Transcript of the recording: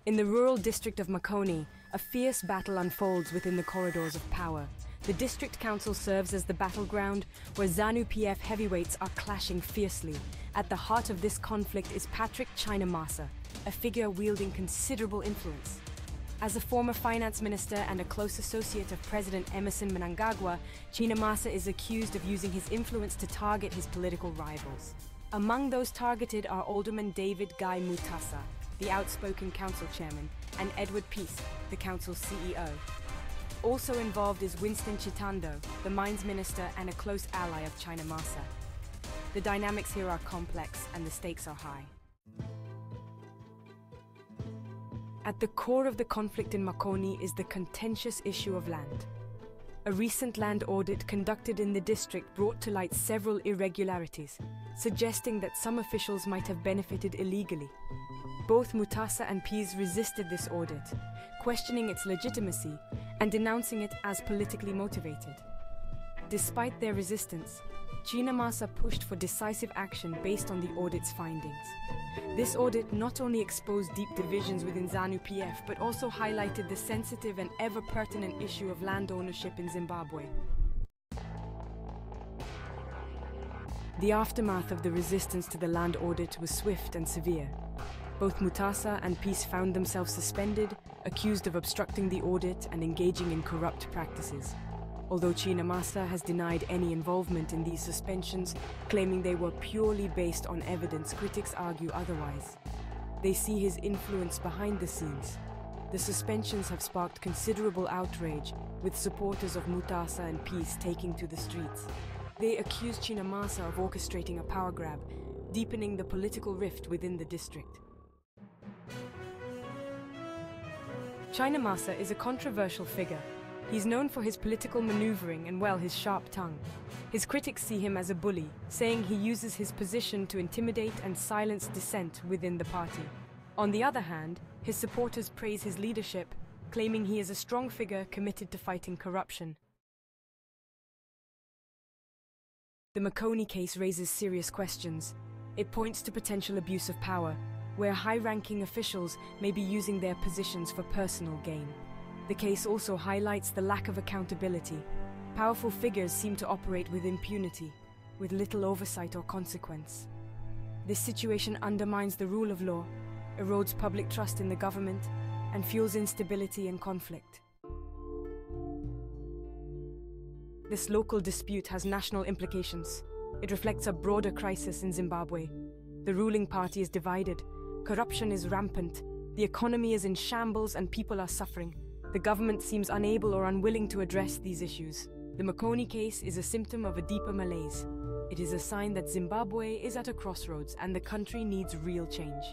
In the rural district of Makoni, a fierce battle unfolds within the corridors of power. The district council serves as the battleground where Zanu PF heavyweights are clashing fiercely. At the heart of this conflict is Patrick Chinamasa, a figure wielding considerable influence. As a former finance minister and a close associate of President Emerson Mnangagwa, Chinamasa is accused of using his influence to target his political rivals. Among those targeted are Alderman David Guy Mutasa, the outspoken council chairman, and Edward Peace, the council's CEO. Also involved is Winston Chitando, the mines minister and a close ally of Chinamasa. The dynamics here are complex and the stakes are high. At the core of the conflict in Makoni is the contentious issue of land. A recent land audit conducted in the district brought to light several irregularities, suggesting that some officials might have benefited illegally. Both Mutasa and Pease resisted this audit, questioning its legitimacy and denouncing it as politically motivated. Despite their resistance, Chinamasa pushed for decisive action based on the audit's findings. This audit not only exposed deep divisions within Zanu PF, but also highlighted the sensitive and ever-pertinent issue of land ownership in Zimbabwe. The aftermath of the resistance to the land audit was swift and severe. Both Mutasa and Peace found themselves suspended, accused of obstructing the audit and engaging in corrupt practices. Although Chinamasa has denied any involvement in these suspensions, claiming they were purely based on evidence, critics argue otherwise. They see his influence behind the scenes. The suspensions have sparked considerable outrage, with supporters of Mutasa and Peace taking to the streets. They accuse Chinamasa of orchestrating a power grab, deepening the political rift within the district. Chinamasa is a controversial figure. He's known for his political maneuvering and, well, his sharp tongue. His critics see him as a bully, saying he uses his position to intimidate and silence dissent within the party. On the other hand, his supporters praise his leadership, claiming he is a strong figure committed to fighting corruption. The Makoni case raises serious questions. It points to potential abuse of power, where high-ranking officials may be using their positions for personal gain. The case also highlights the lack of accountability. Powerful figures seem to operate with impunity, with little oversight or consequence. This situation undermines the rule of law, erodes public trust in the government, and fuels instability and conflict. This local dispute has national implications. It reflects a broader crisis in Zimbabwe. The ruling party is divided, corruption is rampant, the economy is in shambles and people are suffering. The government seems unable or unwilling to address these issues. The Makoni case is a symptom of a deeper malaise. It is a sign that Zimbabwe is at a crossroads and the country needs real change.